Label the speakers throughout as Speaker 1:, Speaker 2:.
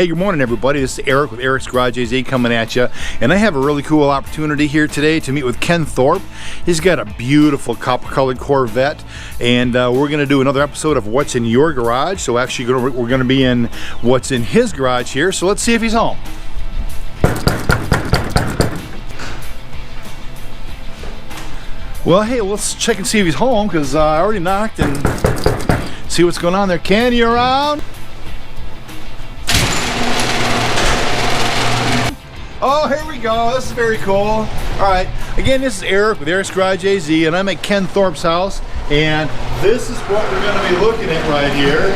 Speaker 1: Hey, good morning everybody. This is Eric with Eric's Garage AZ coming at you, and I have a really cool opportunity here today to meet with Ken Thorpe. He's got a beautiful copper-colored Corvette, and we're going to do another episode of What's in Your Garage. So actually we're going to be in what's in his garage here, so let's see if he's home. Well, hey, let's check and see if he's home, because I already knocked and see what's going on there. Ken, you around? Oh, here we go. This is very cool. All right. Again, this is Eric with Eric's Garage AZ, and I'm at Ken Thorpe's house, and this is what we're going to be looking at right here.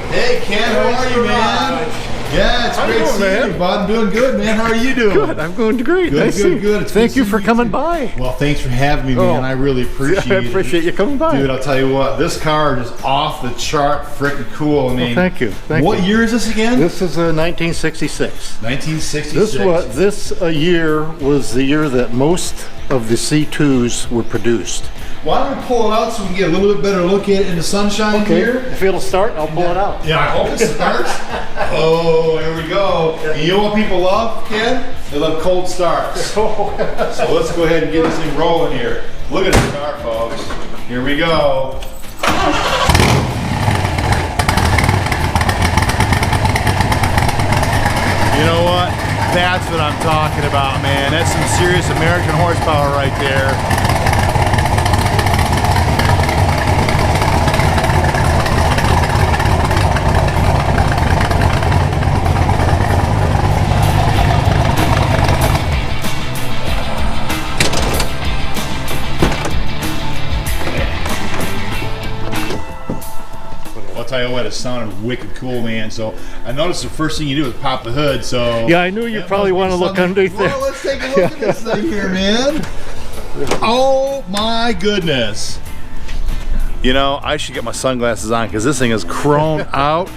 Speaker 1: Hey, Ken, how are you, man? Yeah, it's great seeing you, bud. I'm doing good, man. How are you doing?
Speaker 2: Good. I'm going great.
Speaker 1: Good, good.
Speaker 2: Thank you for coming by.
Speaker 1: Well, thanks for having me, man. I really appreciate it.
Speaker 2: I appreciate you coming by.
Speaker 1: Dude, I'll tell you what, this car is off the chart, freaking cool. I mean,
Speaker 2: thank you.
Speaker 1: What year is this again?
Speaker 2: This is 1966.
Speaker 1: 1966.
Speaker 2: This year was the year that most of the C2s were produced.
Speaker 1: Why don't we pull it out so we can get a little bit better look at it in the sunshine here?
Speaker 2: If it'll start, I'll pull it out.
Speaker 1: Yeah, I hope it starts. Oh, here we go. And you know what people love, Ken? They love cold starts. So let's go ahead and get this thing rolling here. Look at this car, folks. Here we go. You know what? That's what I'm talking about, man. That's some serious American horsepower right there. I'll tell you what, it sounded wicked cool, man. So I noticed the first thing you do is pop the hood. So
Speaker 2: yeah, I knew you probably want to look underneath there.
Speaker 1: Well, let's take a look at this thing here, man. Oh my goodness! You know, I should get my sunglasses on because this thing is chromed out.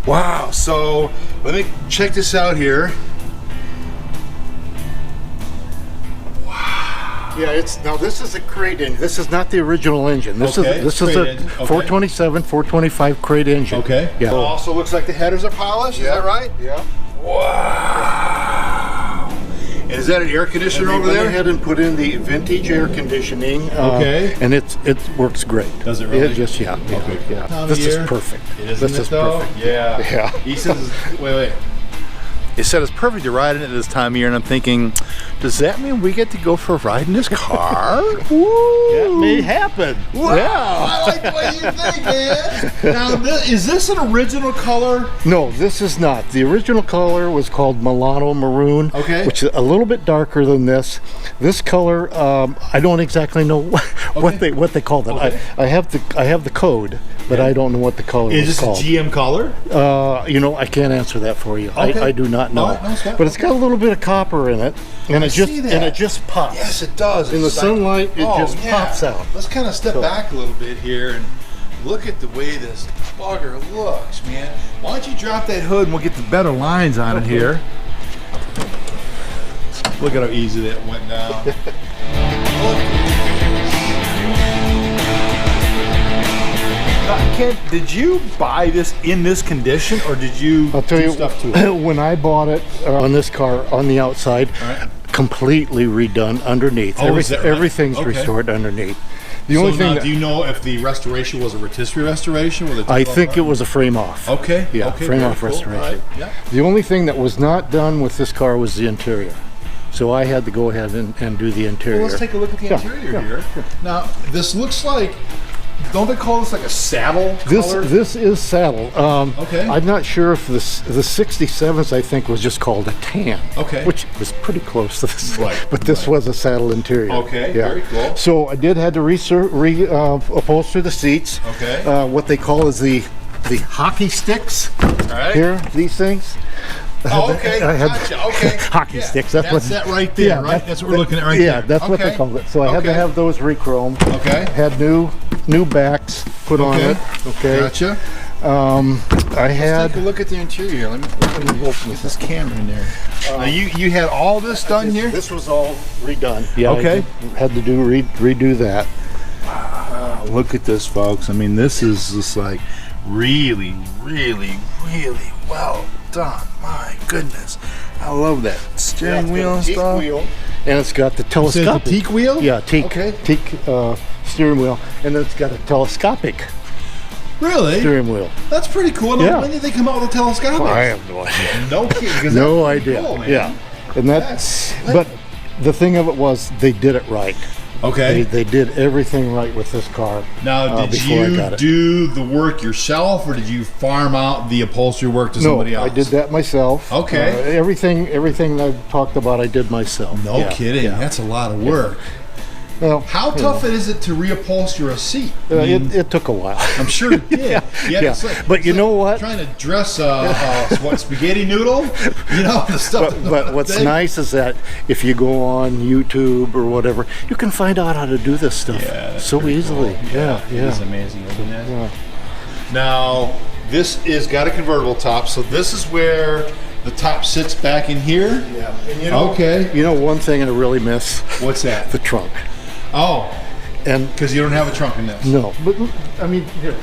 Speaker 1: Wow. So let me check this out here.
Speaker 2: Yeah, now this is a crate engine. This is not the original engine. This is a 427, 425 crate engine.
Speaker 1: Okay.
Speaker 2: Yeah.
Speaker 1: It also looks like the headers are polished. Yeah. Is that right?
Speaker 2: Yeah.
Speaker 1: Wow. And is that an air conditioner over there?
Speaker 2: Went ahead and put in the vintage air conditioning.
Speaker 1: Okay.
Speaker 2: And it works great.
Speaker 1: Does it really?
Speaker 2: It just Okay. Yeah. This is perfect.
Speaker 1: This is perfect. Yeah.
Speaker 2: Yeah.
Speaker 1: He says, wait. He said it's perfect to ride in it this time of year, and I'm thinking, does that mean we get to go for a ride in this car? Woo!
Speaker 2: That may happen.
Speaker 1: Wow, yeah. I like the way you think, man. Now, is this an original color?
Speaker 2: No, this is not. The original color was called Milano Maroon, which is a little bit darker than this. This color, I don't exactly know what they called it. I have the code, but I don't know what the color is called.
Speaker 1: Is this a GM color?
Speaker 2: You know, I can't answer that for you. I do not know. But it's got a little bit of copper in it, and it just pops.
Speaker 1: Yes, it does.
Speaker 2: In the sunlight, it just pops out.
Speaker 1: Let's kind of step back a little bit here and look at the way this bugger looks, man. Why don't you drop that hood and we'll get the better lines on it here. Look at how easy that went down. Ken, did you buy this in this condition, or did you do stuff to it?
Speaker 2: When I bought it on this car on the outside, completely redone underneath. Everything's restored underneath. The only thing
Speaker 1: do you know if the restoration was a rotisserie restoration?
Speaker 2: I think it was a frame off.
Speaker 1: Okay.
Speaker 2: Yeah, frame off restoration. Right. Yeah. The only thing that was not done with this car was the interior. So I had to go ahead and do the interior.
Speaker 1: Well, let's take a look at the interior here. Now, this looks like, don't they call this like a saddle color?
Speaker 2: This is saddle. I'm not sure if the 67s, I think, was just called a tan.
Speaker 1: Okay.
Speaker 2: Which was pretty close to this.
Speaker 1: Right.
Speaker 2: But this was a saddle interior.
Speaker 1: Okay. Yeah. Very cool.
Speaker 2: So I did have to upholster the seats.
Speaker 1: Okay.
Speaker 2: What they call is the hockey sticks.
Speaker 1: All right.
Speaker 2: Here, these things.
Speaker 1: Oh, okay. Gotcha. Okay.
Speaker 2: Hockey sticks.
Speaker 1: That's that right there, right? That's what we're looking at right there.
Speaker 2: Yeah, that's what they called it. So I had to have those re-chromed.
Speaker 1: Okay.
Speaker 2: Had new backs put on it. Okay.
Speaker 1: Gotcha.
Speaker 2: Let's
Speaker 1: take a look at the interior. Let me open this camera in there. You had all this done here?
Speaker 2: This was all redone. Yeah.
Speaker 1: Okay.
Speaker 2: Had to redo that.
Speaker 1: Wow, look at this, folks. I mean, this is just like really, really, really well done. My goodness. I love that steering wheel and stuff.
Speaker 2: And it's got the telescopic.
Speaker 1: The teak wheel?
Speaker 2: Yeah, teak.
Speaker 1: Okay.
Speaker 2: Teak steering wheel. And then it's got a telescopic
Speaker 1: Really?
Speaker 2: steering wheel.
Speaker 1: That's pretty cool. Now,
Speaker 2: Yeah.
Speaker 1: when did they come out with a telescopic?
Speaker 2: I have no idea.
Speaker 1: No kidding.
Speaker 2: No idea.
Speaker 1: Cool, man.
Speaker 2: Yeah. And but the thing of it was they did it right.
Speaker 1: Okay.
Speaker 2: They did everything right with this car.
Speaker 1: Now, did
Speaker 2: before I
Speaker 1: you
Speaker 2: got it.
Speaker 1: do the work yourself, or did you farm out the upholstery work to somebody else?
Speaker 2: I did that myself.
Speaker 1: Okay.
Speaker 2: Everything I've talked about, I did myself.
Speaker 1: No
Speaker 2: Yeah,
Speaker 1: kidding.
Speaker 2: yeah.
Speaker 1: That's a lot of work.
Speaker 2: Well,
Speaker 1: How tough is it to reupholster a seat? I mean,
Speaker 2: it took a while.
Speaker 1: I'm sure it did.
Speaker 2: Yeah.
Speaker 1: It's like,
Speaker 2: But you know what?
Speaker 1: Trying to dress spaghetti noodle, the stuff.
Speaker 2: But what's nice is that if you go on YouTube or whatever, you can find out how to do this stuff so easily.
Speaker 1: Cool.
Speaker 2: Yeah,
Speaker 1: It is amazing, isn't it?
Speaker 2: Yeah.
Speaker 1: Now, this is got a convertible top, so this is where the top sits back in here.
Speaker 2: Yeah. And
Speaker 1: Okay.
Speaker 2: You know one thing I really miss?
Speaker 1: What's that?
Speaker 2: The trunk.
Speaker 1: Oh,
Speaker 2: And
Speaker 1: because you don't have a trunk in this.
Speaker 2: no, but I mean, here.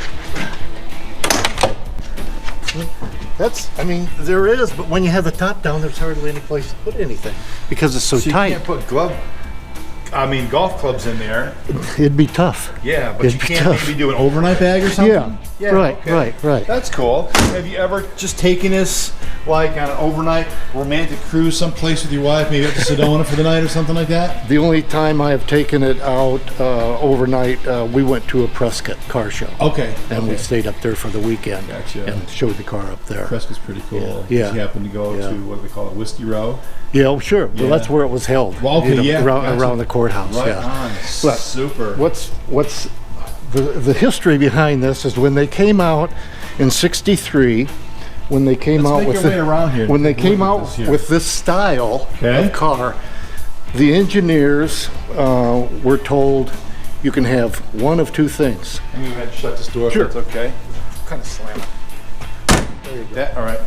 Speaker 2: There is, but when you have the top down, there's hardly any place to put anything because it's so
Speaker 1: So you
Speaker 2: tight.
Speaker 1: can't put golf clubs in there.
Speaker 2: It'd be tough.
Speaker 1: Yeah, but
Speaker 2: It'd
Speaker 1: you
Speaker 2: be
Speaker 1: can't
Speaker 2: tough.
Speaker 1: maybe do an overnight bag or something?
Speaker 2: Yeah, right,
Speaker 1: okay.
Speaker 2: right.
Speaker 1: That's cool. Have you ever just taken this like on an overnight romantic cruise someplace with your wife, maybe up to Sedona for the night or something like that?
Speaker 2: The only time I have taken it out overnight, we went to a Prescott car show.
Speaker 1: Okay.
Speaker 2: And we stayed up there for the weekend.
Speaker 1: Gotcha.
Speaker 2: And showed the car up there.
Speaker 1: Prescott's pretty cool.
Speaker 2: Yeah.
Speaker 1: You happen to go to, what do they call it, Whiskey Row?
Speaker 2: Yeah, well, sure.
Speaker 1: Yeah.
Speaker 2: Well, that's where it was held.
Speaker 1: Well, okay,
Speaker 2: around,
Speaker 1: gotcha.
Speaker 2: around the courthouse.
Speaker 1: Right
Speaker 2: yeah.
Speaker 1: on.
Speaker 2: But
Speaker 1: Super.
Speaker 2: What's the history behind this is when they came out in &63, when they came
Speaker 1: Let's
Speaker 2: out
Speaker 1: make
Speaker 2: with
Speaker 1: our way around here.
Speaker 2: when they
Speaker 1: Look
Speaker 2: came
Speaker 1: at
Speaker 2: out
Speaker 1: this here.
Speaker 2: with this style
Speaker 1: Okay.
Speaker 2: of car, the engineers were told you can have one of two things.
Speaker 1: I'm going to go ahead and shut this door
Speaker 2: Sure.
Speaker 1: if that's okay.
Speaker 2: Kind of slam it. There you go.
Speaker 1: All right.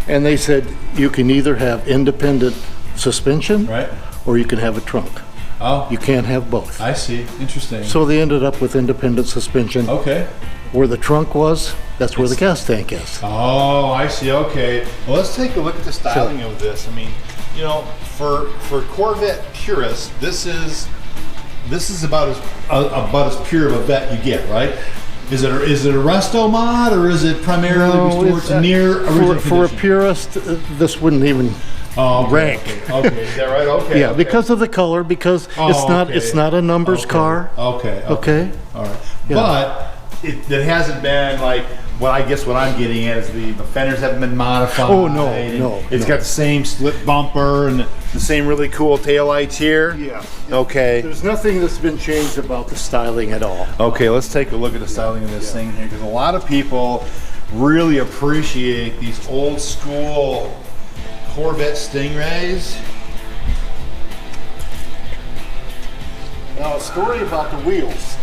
Speaker 2: And they said you can either have independent suspension
Speaker 1: Right.
Speaker 2: or you can have a trunk.
Speaker 1: Oh,
Speaker 2: You can't have both.
Speaker 1: I see. Interesting.
Speaker 2: So they ended up with independent suspension.
Speaker 1: Okay.
Speaker 2: Where the trunk was, that's where the gas tank is.
Speaker 1: Oh, I see. Okay. Well, let's take a look at the styling of this. I mean, for Corvette purists, this is about as pure of a vet you get, right? Is it a resto mod, or is it primarily restored to near original
Speaker 2: for a
Speaker 1: condition?
Speaker 2: purist, this wouldn't even rank.
Speaker 1: Okay, is that right? Okay.
Speaker 2: Yeah,
Speaker 1: okay.
Speaker 2: because of the color, because it's not a numbers car.
Speaker 1: Okay.
Speaker 2: Okay.
Speaker 1: All right.
Speaker 2: Yeah.
Speaker 1: But it hasn't been like what I'm getting at is the fenders haven't been modified.
Speaker 2: Oh, no,
Speaker 1: and
Speaker 2: no,
Speaker 1: It's
Speaker 2: no.
Speaker 1: got the same split bumper and the same really cool taillights here.
Speaker 2: Yeah.
Speaker 1: Okay.
Speaker 2: There's nothing that's been changed about the styling at all.
Speaker 1: Okay, let's take a look at the styling of this thing here, because a lot of people really appreciate these old school Corvette Stingrays.
Speaker 2: Now, a story about the wheels.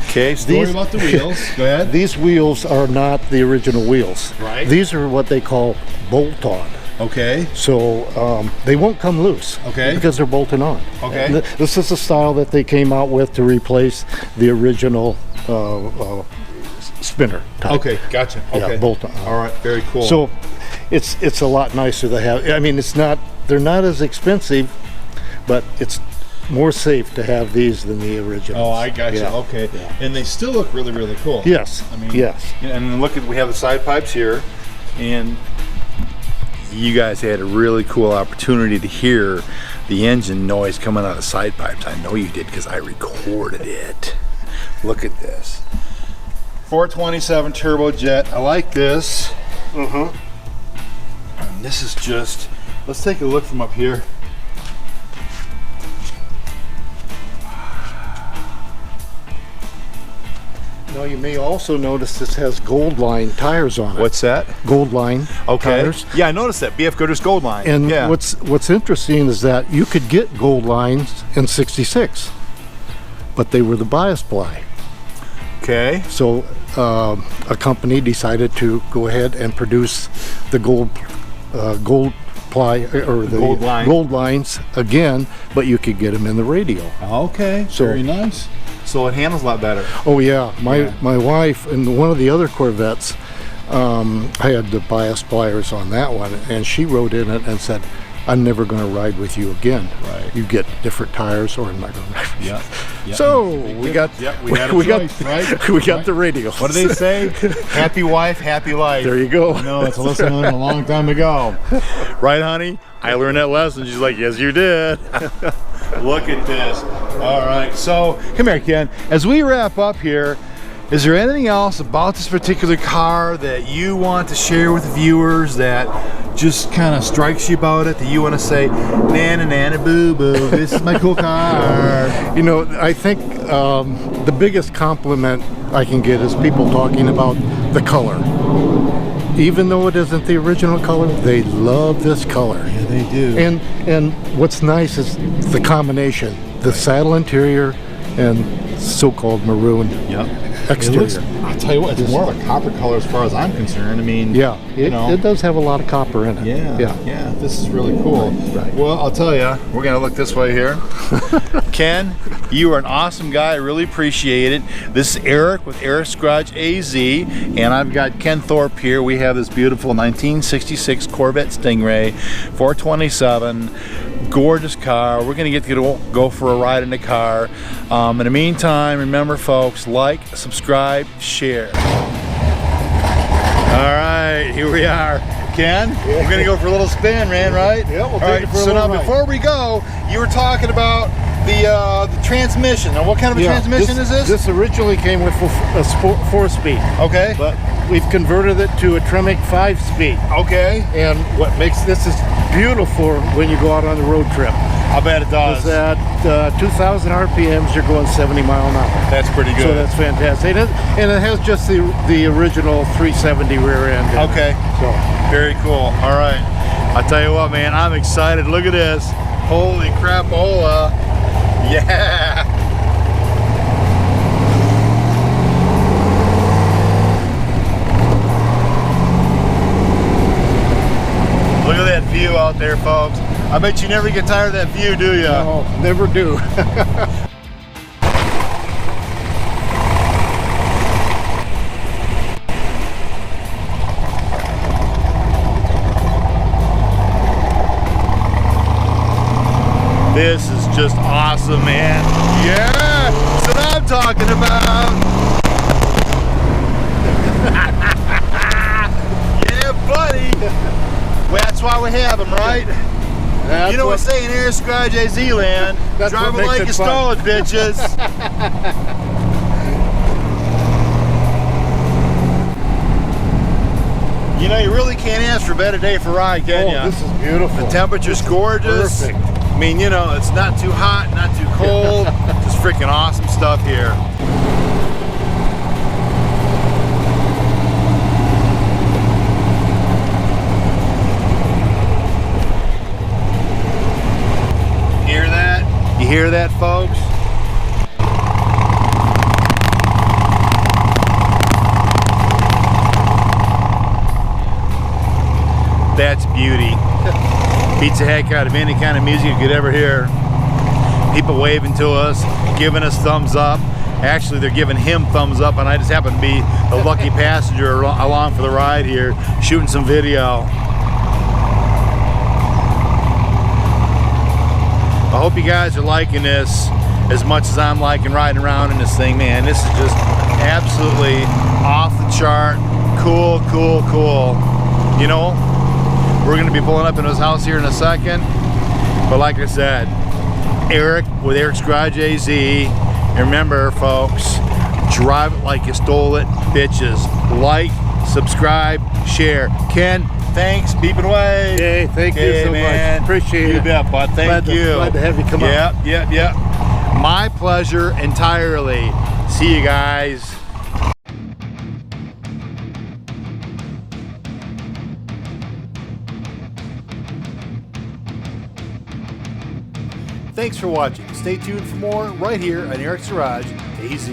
Speaker 1: Okay, story
Speaker 2: These-
Speaker 1: about the wheels. Go ahead.
Speaker 2: These wheels are not the original wheels.
Speaker 1: Right.
Speaker 2: These are what they call bolt-on.
Speaker 1: Okay.
Speaker 2: So they won't come loose.
Speaker 1: Okay.
Speaker 2: Because they're bolted on.
Speaker 1: Okay.
Speaker 2: And this is the style that they came out with to replace the original spinner type.
Speaker 1: Okay, gotcha. Okay.
Speaker 2: Yeah, bolt on.
Speaker 1: All right, very cool.
Speaker 2: So it's a lot nicer to have. I mean, they're not as expensive, but it's more safe to have these than the originals.
Speaker 1: Oh, I got you.
Speaker 2: Yeah.
Speaker 1: Okay.
Speaker 2: Yeah.
Speaker 1: And they still look really, really cool.
Speaker 2: Yes.
Speaker 1: I mean,
Speaker 2: yes.
Speaker 1: And look we have the side pipes here, and you guys had a really cool opportunity to hear the engine noise coming out of the side pipes. I know you did because I recorded it. Look at this. 427 turbojet. I like this. And this is just, let's take a look from up here.
Speaker 2: Now you may also notice this has gold line tires on it.
Speaker 1: What's that?
Speaker 2: Gold line tires.
Speaker 1: Yeah, I noticed that. BF Goodrich Gold Line.
Speaker 2: And
Speaker 1: yeah.
Speaker 2: what's interesting is that you could get gold lines in '66, but they were the bias ply.
Speaker 1: Okay.
Speaker 2: So a company decided to go ahead and produce the gold ply or the gold lines again, but you could get them in the radio.
Speaker 1: Okay.
Speaker 2: So-
Speaker 1: very nice. So it handles a lot better.
Speaker 2: Oh yeah, my wife and one of the other Corvettes, I had the bias pliers on that one, and she wrote in it and said, I'm never going to ride with you again.
Speaker 1: Right.
Speaker 2: You get different tires, or I'm not going to ride with you.
Speaker 1: Yeah.
Speaker 2: So we got the radio.
Speaker 1: What do they say? Happy wife, happy life.
Speaker 2: There you go.
Speaker 1: No, it's a lesson learned a long time ago. Right, honey? I learned that lesson. She's like, yes, you did. Look at this. All right, so come here, Ken. As we wrap up here, is there anything else about this particular car that you want to share with the viewers that just kind of strikes you about it, that you want to say, nana nana boo boo, this is my cool car?
Speaker 2: You know, I think the biggest compliment I can get is people talking about the color. Even though it isn't the original color, they love this color.
Speaker 1: Yeah, they do.
Speaker 2: And what's nice is the combination, the saddle interior and so-called maroon exterior.
Speaker 1: I'll tell you what, it's more of a copper color as far as I'm concerned. I mean,
Speaker 2: yeah, it does have a lot of copper in it.
Speaker 1: Yeah, this is really cool.
Speaker 2: Right.
Speaker 1: Well, I'll tell you, we're gonna look this way here. Ken, you are an awesome guy. I really appreciate it. This is Eric with Eric's Garage AZ, and I've got Ken Thorpe here. We have this beautiful 1966 Corvette Stingray 427. Gorgeous car. We're gonna get to go for a ride in the car. In the meantime, remember folks, like, subscribe, share. All right, here we are. Ken, we're gonna go for a little spin, man, right?
Speaker 2: Yeah, we'll
Speaker 1: take
Speaker 2: it for a
Speaker 1: so
Speaker 2: little
Speaker 1: now
Speaker 2: ride.
Speaker 1: before we go, you were talking about the transmission. Now what kind of a transmission is this?
Speaker 2: This originally came with a 4-speed.
Speaker 1: Okay.
Speaker 2: But we've converted it to a Tremec 5-speed.
Speaker 1: Okay.
Speaker 2: And what makes this is beautiful when you go out on the road trip.
Speaker 1: I bet it does.
Speaker 2: Is at 2,000 RPMs, you're going 70 miles an hour.
Speaker 1: That's pretty good.
Speaker 2: So that's fantastic. And it has just the original 370 rear end.
Speaker 1: Okay.
Speaker 2: So
Speaker 1: very cool. All right. I'll tell you what, man, I'm excited. Look at this. Holy crapola. Yeah. Look at that view out there, folks. I bet you never get tired of that view, do you?
Speaker 2: no, never do.
Speaker 1: This is just awesome, man. Yeah, that's what I'm talking about. Yeah, buddy. Well, that's why we have them, right? You know what they say in Eric's Garage AZ land? Drive it like you stole it, bitches. You know, you really can't ask for a better day for a ride, can you?
Speaker 2: This is beautiful.
Speaker 1: The temperature's gorgeous.
Speaker 2: Perfect.
Speaker 1: I mean, you know, it's not too hot, not too cold. Just freaking awesome stuff here. Hear that? You hear that, folks? That's beauty. Beats the heck out of any kind of music you could ever hear. People waving to us, giving us thumbs up. Actually, they're giving him thumbs up, and I just happen to be the lucky passenger along for the ride here, shooting some video. I hope you guys are liking this as much as I'm liking riding around in this thing, man. This is just absolutely off the chart. Cool, cool, cool. You know, we're gonna be pulling up in his house here in a second. But like I said, Eric with Eric's Garage AZ. And remember, folks, drive it like you stole it, bitches. Like, subscribe, share. Ken, thanks, beeping away.
Speaker 2: Hey, thank you so much. Appreciate it.
Speaker 1: You bet, bud. Thank you.
Speaker 2: Glad to have you come out.
Speaker 1: Yep. My pleasure entirely. See you guys. Thanks for watching. Stay tuned for more right here on Eric's Garage AZ.